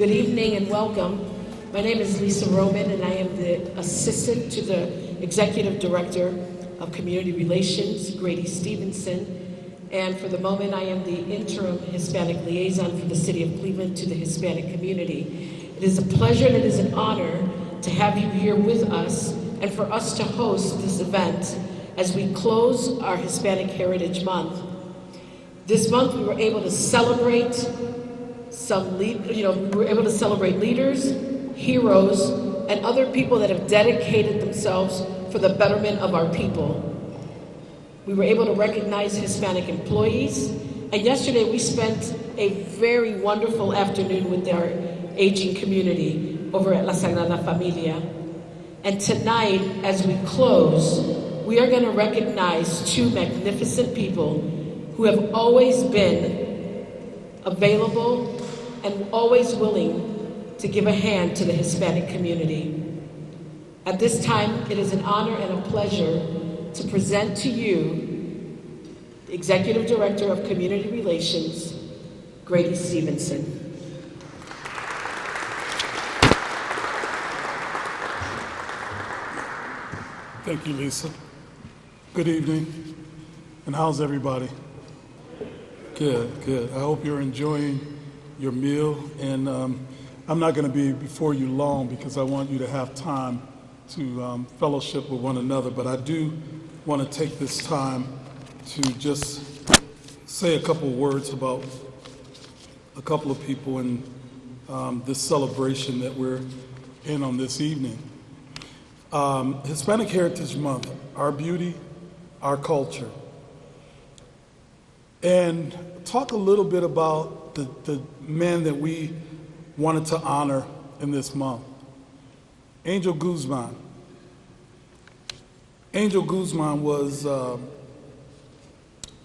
Good evening and welcome. My name is Lisa Roman and I am the assistant to the Executive Director of Community Relations, Grady Stevenson. And for the moment, I am the interim Hispanic liaison for the City of Cleveland to the Hispanic community. It is a pleasure and it is an honor to have you here with us and for us to host this event as we close our Hispanic Heritage Month. This month, we were able to celebrate leaders, heroes, and other people that have dedicated themselves for the betterment of our people. We were able to recognize Hispanic employees, and yesterday we spent a very wonderful afternoon with our aging community over at La Sagrada Familia. And tonight, as we close, we are going to recognize two magnificent people who have always been available and always willing to give a hand to the Hispanic community. At this time, it is an honor and a pleasure to present to you the Executive Director of Community Relations, Grady Stevenson. Thank you, Lisa. Good evening, and how's everybody? Good. I hope you're enjoying your meal, and I'm not going to be before you long because I want you to have time to fellowship with one another, but I do want to take this time to just say a couple words about a couple of people in this celebration that we're in on this evening. Hispanic Heritage Month, our beauty, our culture. And talk a little bit about the men that we wanted to honor in this month. Angel Guzman. Angel Guzman was a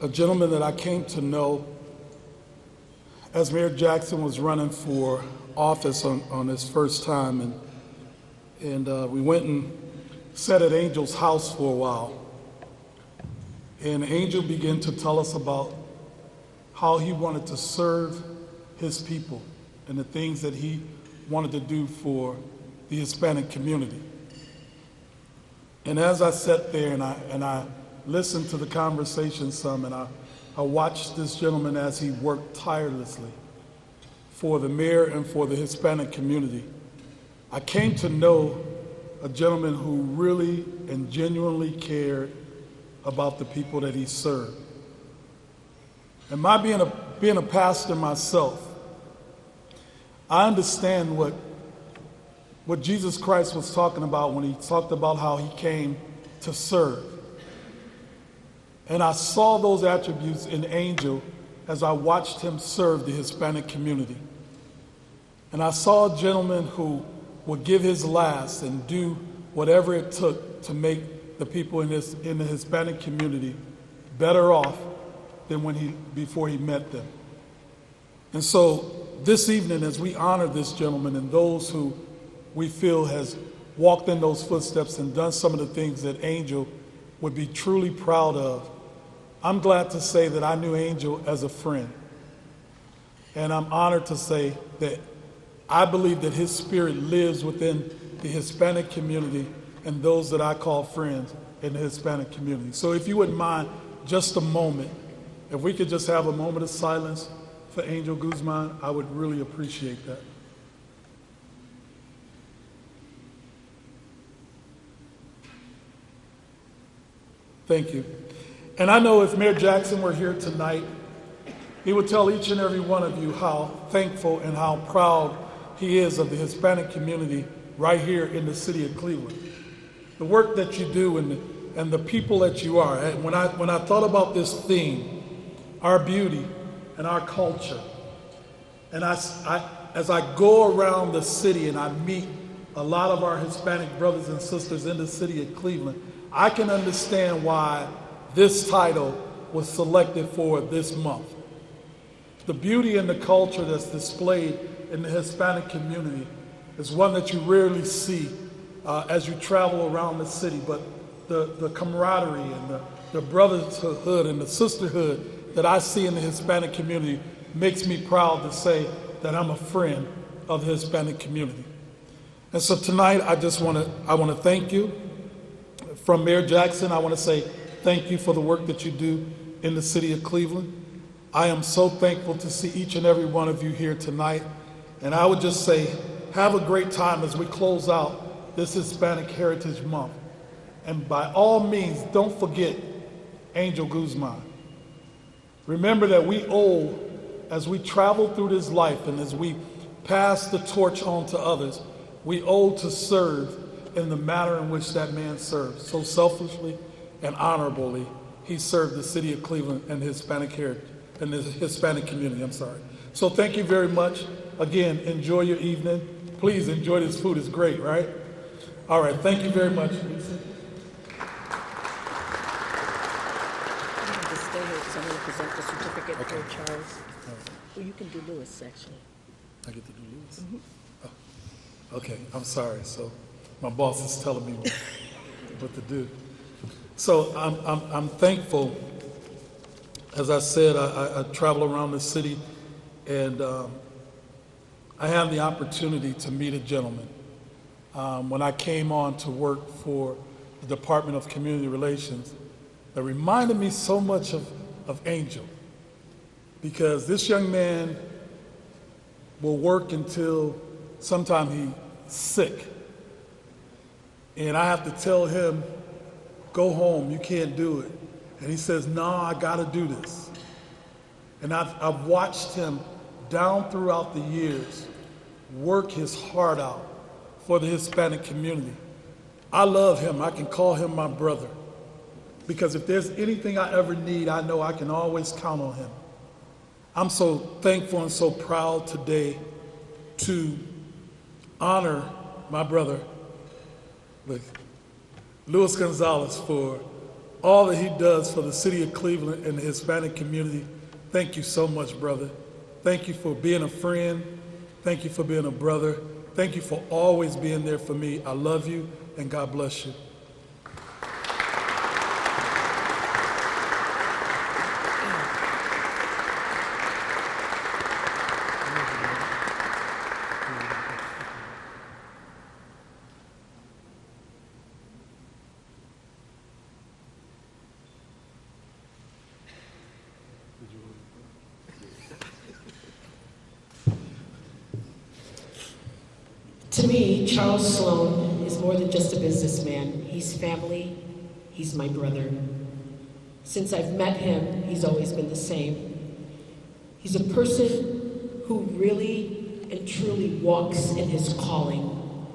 gentleman that I came to know as Mayor Jackson was running for office on his first time. And we went and sat at Angel's house for a while. And Angel began to tell us about how he wanted to serve his people and the things that he wanted to do for the Hispanic community. And as I sat there and I listened to the conversation some, and I watched this gentleman as he worked tirelessly for the mayor and for the Hispanic community, I came to know a gentleman who really and genuinely cared about the people that he served. And my being a pastor myself, I understand what Jesus Christ was talking about when he talked about how he came to serve. And I saw those attributes in Angel as I watched him serve the Hispanic community. And I saw a gentleman who would give his last and do whatever it took to make the people in the Hispanic community better off than before he met them. And so this evening, as we honor this gentleman and those who we feel has walked in those footsteps and done some of the things that Angel would be truly proud of, I'm glad to say that I knew Angel as a friend. And I'm honored to say that I believe that his spirit lives within the Hispanic community and those that I call friends in the Hispanic community. So if you wouldn't mind just a moment, if we could just have a moment of silence for Angel Guzman, I would really appreciate that. Thank you. And I know if Mayor Jackson were here tonight, he would tell each and every one of you how thankful and how proud he is of the Hispanic community right here in the city of Cleveland. The work that you do and the people that you are. When I thought about this theme, our beauty and our culture, and as I go around the city and I meet a lot of our Hispanic brothers and sisters in the city of Cleveland, I can understand why this title was selected for this month. The beauty and the culture that's displayed in the Hispanic community is one that you rarely see as you travel around the city, but the camaraderie and the brotherhood and the sisterhood that I see in the Hispanic community makes me proud to say that I'm a friend of the Hispanic community. And so tonight, I want to thank you. From Mayor Jackson, I want to say thank you for the work that you do in the city of Cleveland. I am so thankful to see each and every one of you here tonight. And I would just say, have a great time as we close out this Hispanic Heritage Month. And by all means, don't forget Angel Guzman. Remember that we owe, as we travel through this life and as we pass the torch on to others, we owe to serve in the manner in which that man served. So selflessly and honorably, he served the city of Cleveland and the Hispanic heritage, and the Hispanic community, So thank you very much. Again, enjoy your evening. Please enjoy this food, it's great, right? All right, thank you very much, Lisa. Stay here because I'm going to present the certificate for Charles. Well, you can do Lewis, actually. I get to do Lewis? Oh, okay, I'm sorry. So my boss is telling me what to do. So I'm thankful. As I said, I travel around the city, and I had the opportunity to meet a gentleman. When I came on to work for the Department of Community Relations, that reminded me so much of Angel, because this young man will work until sometime he's sick. And I have to tell him, go home, you can't do it. And he says, no, I gotta do this. And I've watched him down throughout the years work his heart out for the Hispanic community. I love him, I can call him my brother. Because if there's anything I ever need, I know I can always count on him. I'm so thankful and so proud today to honor my brother, Luis Gonzalez, for all that he does for the city of Cleveland and the Hispanic community. Thank you so much, brother. Thank you for being a friend. Thank you for being a brother. Thank you for always being there for me. I love you, and God bless you. To me, Charles Sloan is more than just a businessman. He's family. He's my brother. Since I've met him, he's always been the same. He's a person who really and truly walks in his calling.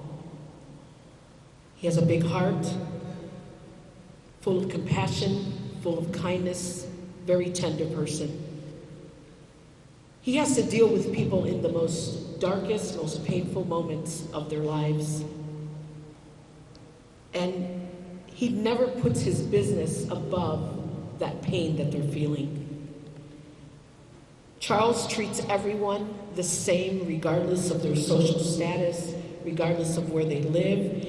He has a big heart, full of compassion, full of kindness, very tender person. He has to deal with people in the most darkest, most painful moments of their lives. And he never puts his business above that pain that they're feeling. Charles treats everyone the same, regardless of their social status, regardless of where they live,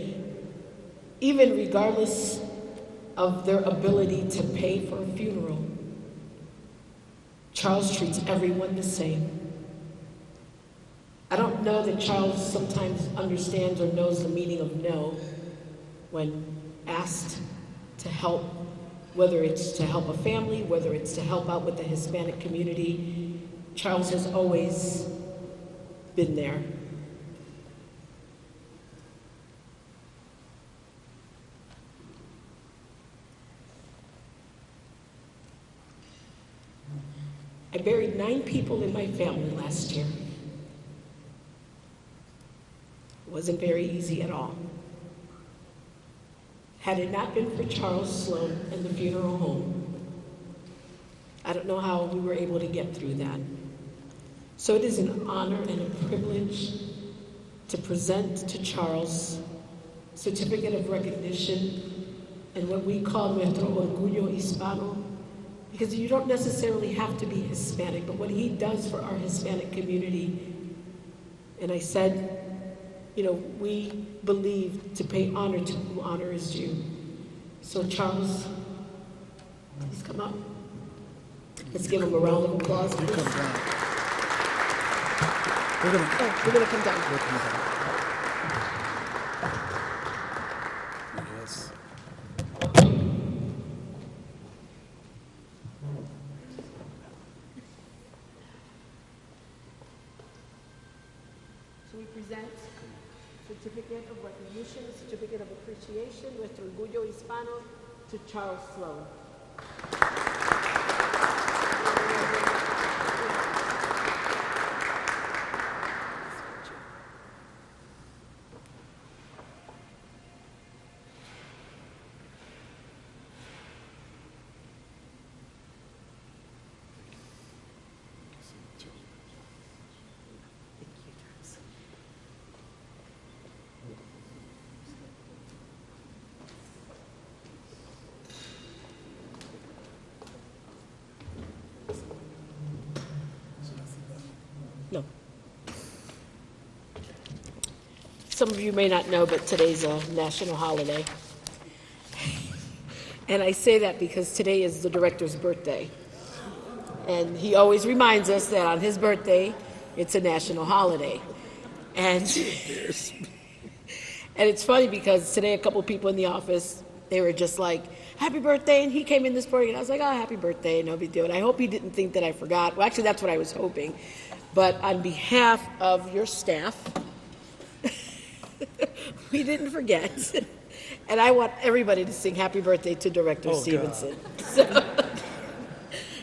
even regardless of their ability to pay for a funeral. Charles treats everyone the same. I don't know that Charles sometimes understands or knows the meaning of no when asked to help, whether it's to help a family, whether it's to help out with the Hispanic community. Charles has always been there. I buried 9 people in my family last year. It wasn't very easy at all. Had it not been for Charles Sloan and the funeral home, I don't know how we were able to get through that. So it is an honor and a privilege to present to Charles certificate of recognition and what we call nuestro orgullo hispano, because you don't necessarily have to be Hispanic, but what he does for our Hispanic community. And I said, we believe to pay honor to whom honor is due. So Charles, please come up. Let's give him a round of applause. We're gonna, Oh, we're gonna come down. we'll come down. Yes. So we present certificate of recognition, certificate of appreciation, nuestro orgullo hispano, to Charles Sloan. No. Some of you may not know, but today's a national holiday. And I say that because today is the director's birthday. And he always reminds us that on his birthday, it's a national holiday. And, and it's funny because today a couple people in the office, they were just like, happy birthday, and he came in this morning, and I was like, oh, happy birthday, no big deal. And I hope he didn't think that I forgot. Well, actually, that's what I was hoping. But on behalf of your staff, we didn't forget. And I want everybody to sing happy birthday to Director Stevenson. So,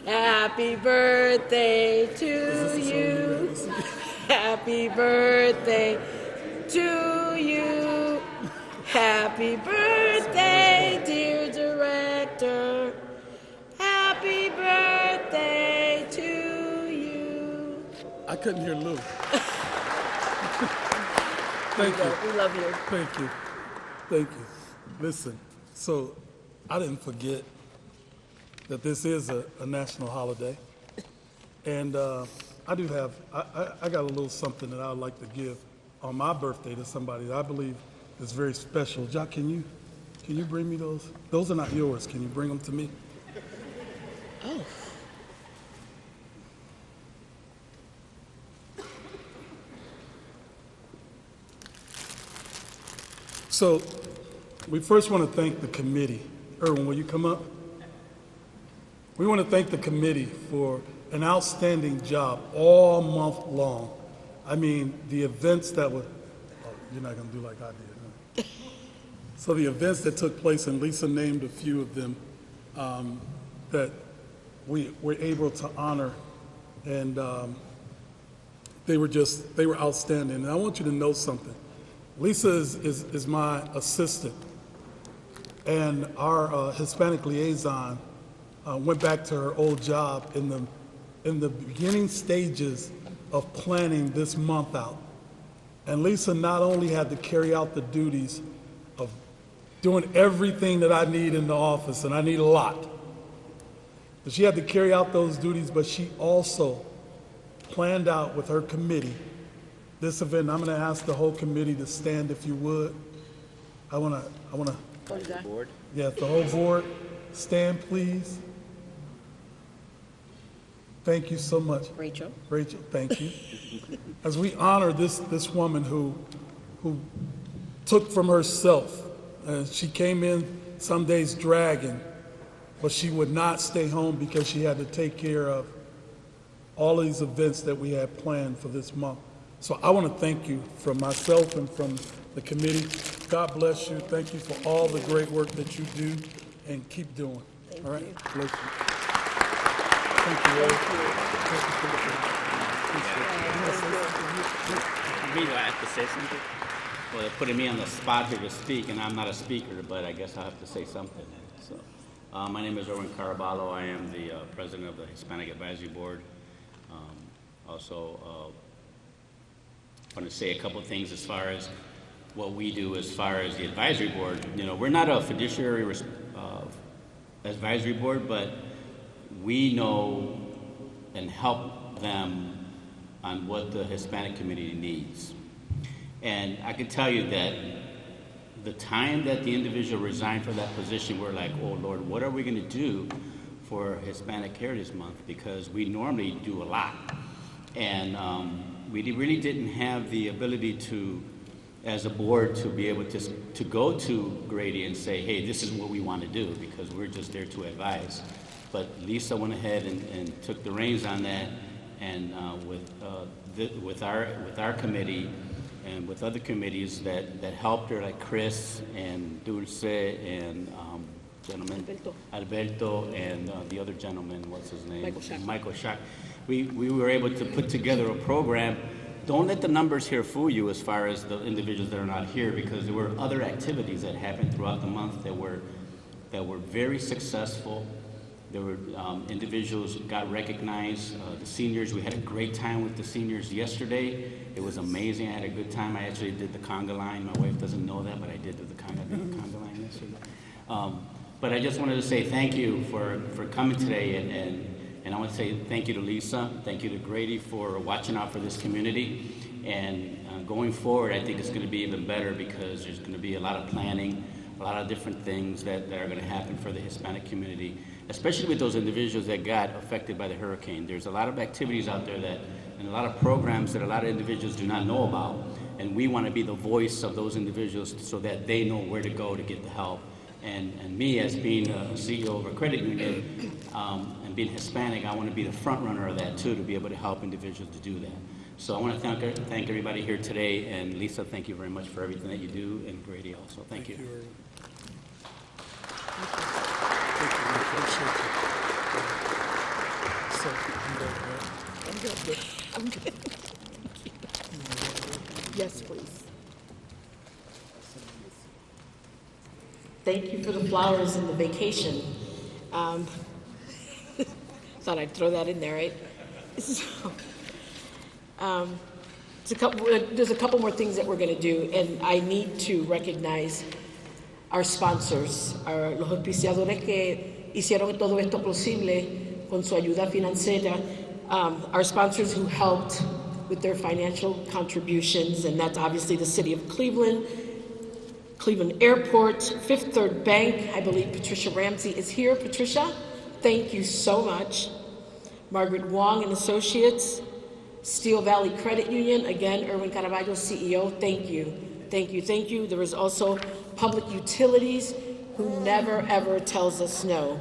happy birthday to you. Happy birthday to you. Happy birthday, dear Director. Happy birthday to you. I couldn't hear Lou. Thank you. We love you. Thank you. Thank you. Listen, so I didn't forget that this is a national holiday. And I do have, I got a little something that I would like to give on my birthday to somebody that I believe is very special. Jack, can you bring me those? Those are not yours. Can you bring them to me? Oh. So we first want to thank the committee. Erwin, will you come up? We want to thank the committee for an outstanding job all month long. I mean, the events that were, oh, you're not going to do like I did, huh? So the events that took place, and Lisa named a few of them, that we were able to honor, and they were outstanding. And I want you to know something. Lisa is my assistant, and our Hispanic liaison went back to her old job in the beginning stages of planning this month out. And Lisa not only had to carry out the duties of doing everything that I need in the office, and I need a lot, but she had to carry out those duties, but she also planned out with her committee this event. I'm going to ask the whole committee to stand, if you would. I want to. The board? Yeah, the whole board, stand, please. Thank you so much. Rachel, thank you. As we honor this woman who took from herself, she came in some days dragging, but she would not stay home because she had to take care of all of these events that we had planned for this month. So I want to thank you from myself and from the committee. God bless you. Thank you for all the great work that you do, and keep doing. Thank all right? you. Bless you. Thank you, Ray. Me, do I have to say something? Well, they're putting me on the spot here to speak, and I'm not a speaker, but I guess I'll have to say something. So, my name is Erwin Caraballo. I am the president of the Hispanic Advisory Board. Also, I want to say a couple of things as far as what we do as far as the advisory board. You know, we're not a fiduciary advisory board, but we know and help them on what the Hispanic community needs. And I can tell you that the time that the individual resigned for that position, we're like, oh Lord, what are we going to do for Hispanic Heritage Month? Because we normally do a lot. And really didn't have the ability to, as a board, to be able to go to Grady and say, hey, this is what we want to do, because we're just there to advise. But Lisa went ahead and took the reins on that, and with our committee and with other committees that helped her, like Chris and Dulce and gentleman Alberto and the other gentleman, what's his name? Michael Schack. We were able to put together a program. Don't let the numbers here fool you as far as the individuals that are not here, because there were other activities that happened throughout the month that were very successful. There were individuals who got recognized. The seniors, we had a great time with the seniors yesterday. It was amazing. I had a good time. I actually did the conga line. My wife doesn't know that, but I did the conga line yesterday. But I just wanted to say thank you for coming today, and I want to say thank you to Lisa, thank you to Grady for watching out for this community. And going forward, I think it's going to be even better, because there's going to be a lot of planning, a lot of different things that are going to happen for the Hispanic community, especially with those individuals that got affected by the hurricane. There's a lot of activities out there and a lot of programs that a lot of individuals do not know about. And we want to be the voice of those individuals so that they know where to go to get the help. And me, as being a CEO of a credit union and being Hispanic, I want to be the front runner of that too, to be able to help individuals to do that. So I want to thank everybody here today. And Lisa, thank you very much for everything that you do, and Grady also. Thank you. I'm good. Yes, please. Thank you for the flowers and the vacation. Thought I'd throw that in there, right? So, there's a couple more things that we're going to do, and I need to recognize our sponsors, los auspiciadores que hicieron todo esto posible con su ayuda financiera, our sponsors who helped with their financial contributions, and that's obviously the City of Cleveland, Cleveland Airport, Fifth Third Bank. I believe Patricia Ramsey is here. Patricia, thank you so much. Margaret Wong and Associates, Steel Valley Credit Union, again, Erwin Caraballo, CEO, thank you. Thank you, thank you. There is also Public Utilities, who never, ever tells us no.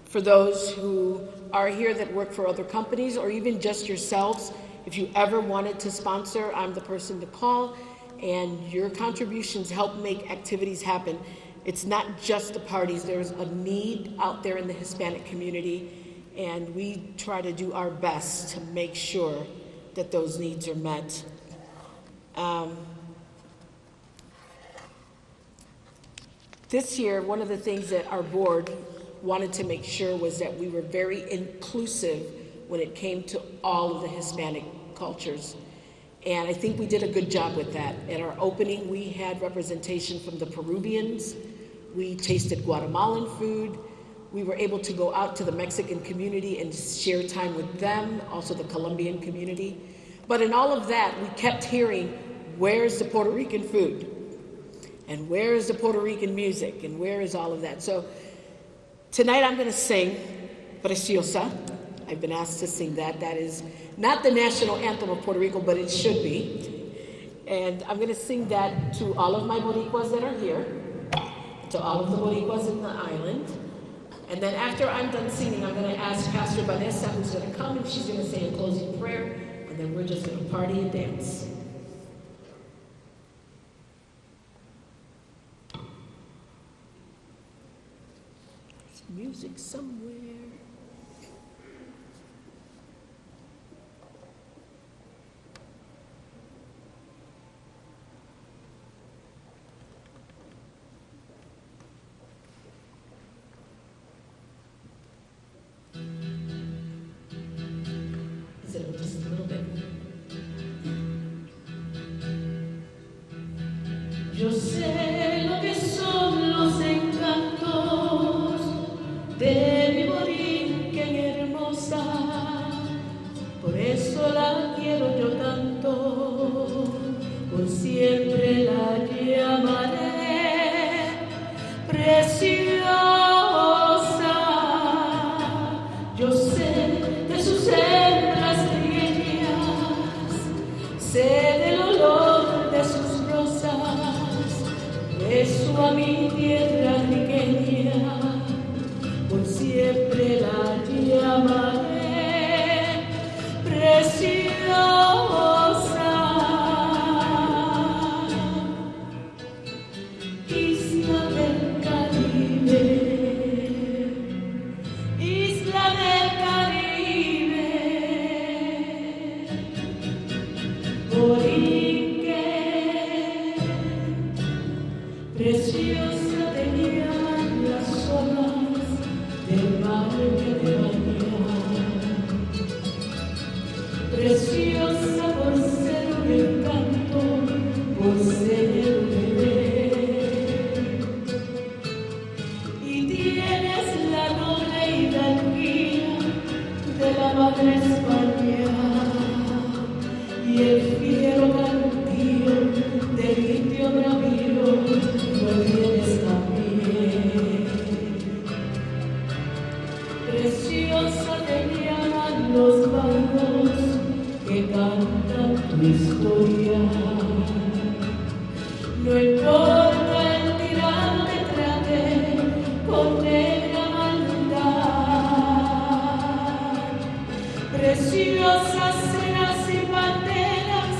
For those who are here that work for other companies, or even just yourselves, if you ever wanted to sponsor, I'm the person to call, and your contributions help make activities happen. It's not just the parties. There's a need out there in the Hispanic community, and we try to do our best to make sure that those needs are met. This year, one of the things that our board wanted to make sure was that we were very inclusive when it came to all of the Hispanic cultures. And I think we did a good job with that. At our opening, we had representation from the Peruvians. We tasted Guatemalan food. We were able to go out to the Mexican community and share time with them, also the Colombian community. But in all of that, we kept hearing, where's the Puerto Rican food? And where is the Puerto Rican music? And where is all of that? So tonight I'm going to sing Preciosa. I've been asked to sing that. That is not the national anthem of Puerto Rico, but it should be. And I'm going to sing that to all of my Boricuas that are here, to all of the Boricuas in the island. And then after I'm done singing, I'm going to ask Pastor Vanessa, who's going to come, and she's going to say a closing prayer, and then we're just going to party and dance. There's music somewhere. Just a little bit. Yo sé lo que son los encantos de mi Borinquen hermosa, por eso la quiero yo tanto, por siempre la llamaré preciosa. Yo sé de sus hembras trigueñas Preciosa tenía las olas del mar que te bañaba, preciosa por ser un encanto, por ser un bebé. Y tienes la noble hidalguía de la madre España y el fiero cantillo del indio braviro lo tienes también. Preciosa te llaman los bardos que cantan tu historia. No importa el tirano te trate con negra maldad. Preciosas cenas sin banderas,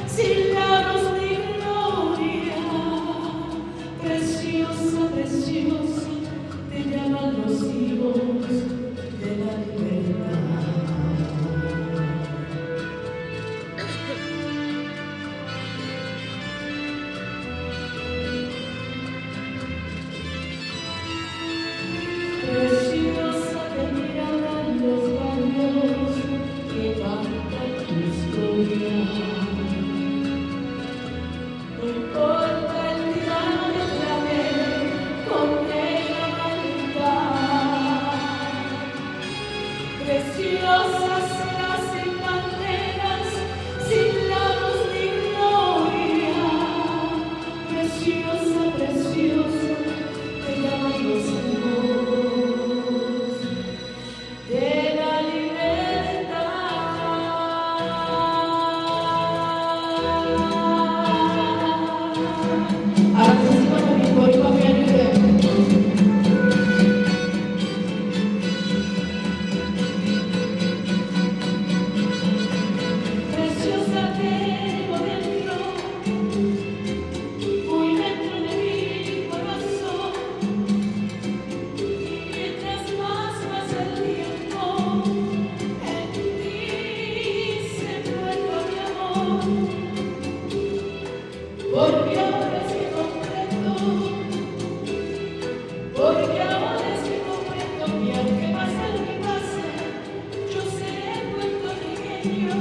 sin laros ni gloria. Preciosa, preciosa, te llaman los hijos de la libertad. Preciosa, te llaman los barrios que cantan tu historia. No importa el tirano de clave con negra maldad. Preciosas serás sin banderas, sin lados ni gloria. Preciosa, preciosa, te llaman los hijos de la libertad. Ahora sí, bueno, mi boricua me ayuda. Preciosa tengo dentro, muy dentro de mi corazón. Y mientras más pasa el tiempo, en ti se encuentra mi amor. Porque ahora es que comprendo, porque ahora es que comprendo que aunque pase lo que pase, yo seré puertorriqueño.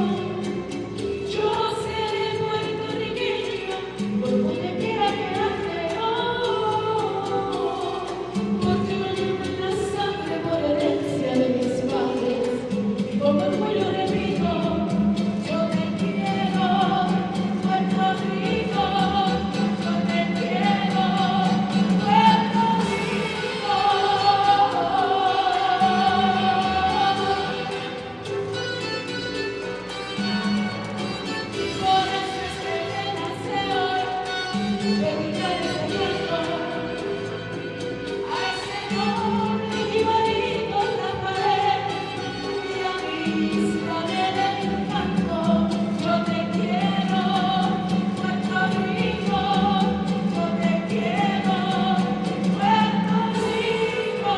Yo seré puertorriqueño por donde quiera que ande, porque lo llevo en la sangre por herencia de mis padres. Y con orgullo repito, yo te quiero, Puerto Rico, yo te quiero, Puerto Rico. Y por eso es que te nace hoy dedicar este tiempo a ese noble y bonito Rafael y a mi isla del encanto. Yo te quiero, Puerto Rico, yo te quiero, Puerto Rico.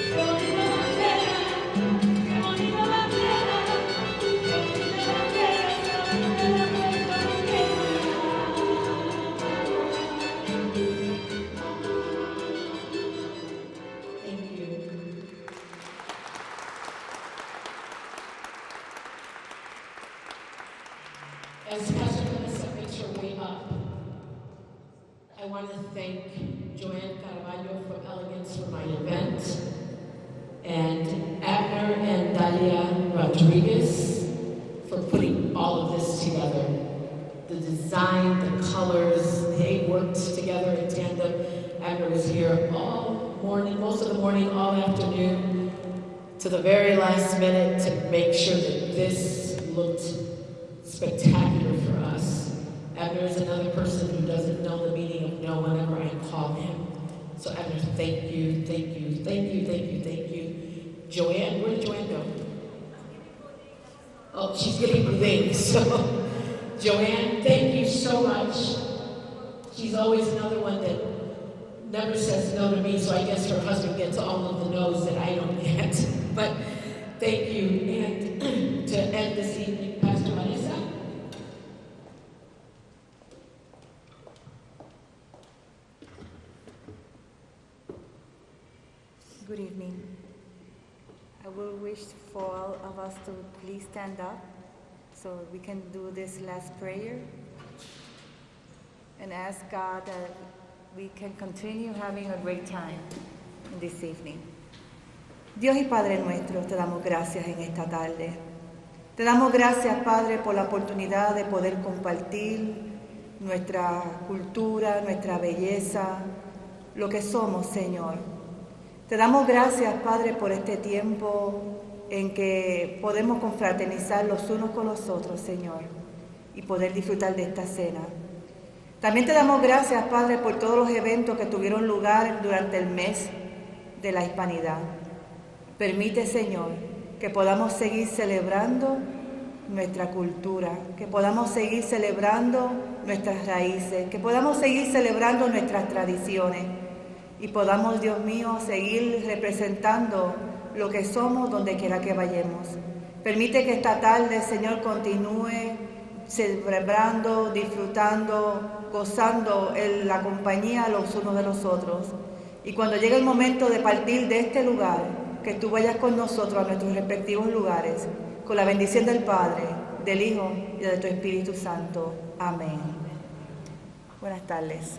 Qué bonita bandera, qué bonita bandera, qué bonita bandera, esta bandera puertorriqueña. Thank you. As Pastor Vanessa makes her way up, I want to thank Joanne Carvalho from Elegance for my event, and Abner and Dalia Rodriguez for putting all of this together. The design, the colors, they worked together in tandem. Abner was here all morning, most of the morning, all afternoon, to the very last minute to make sure that this looked spectacular for us. Abner is another person who doesn't know the meaning of no whenever I call him. So Abner, thank you, thank you, thank you, thank you, thank you. Joanne, where did Joanne go? Oh, she's getting things. So Joanne, thank you so much. She's always another one that never says no to me, so I guess her husband gets all of the no's that I don't get. But Thank you. And to end this evening, Pastor Marisa. Good evening. I will wish for all of us to please stand up so we can do this last prayer and ask God that we can continue having a great time in this evening. Dios y Padre nuestro, te damos gracias en esta tarde. Te damos gracias, Padre, por la oportunidad de poder compartir nuestra cultura, nuestra belleza, lo que somos, Señor. Te damos gracias, Padre, por este tiempo en que podemos confraternizar los unos con los otros, Señor, y poder disfrutar de esta cena. También te damos gracias, Padre, por todos los eventos que tuvieron lugar durante el mes de la Hispanidad. Permite, Señor, que podamos seguir celebrando nuestra cultura, que podamos seguir celebrando nuestras raíces, que podamos seguir celebrando nuestras tradiciones y podamos, Dios mío, seguir representando lo que somos donde quiera que vayamos. Permite que esta tarde, Señor, continúe celebrando, disfrutando, gozando en la compañía los unos de los otros. Y cuando llegue el momento de partir de este lugar, que tú vayas con nosotros a nuestros respectivos lugares, con la bendición del Padre, del Hijo y de tu Espíritu Santo. Amén. Buenas tardes.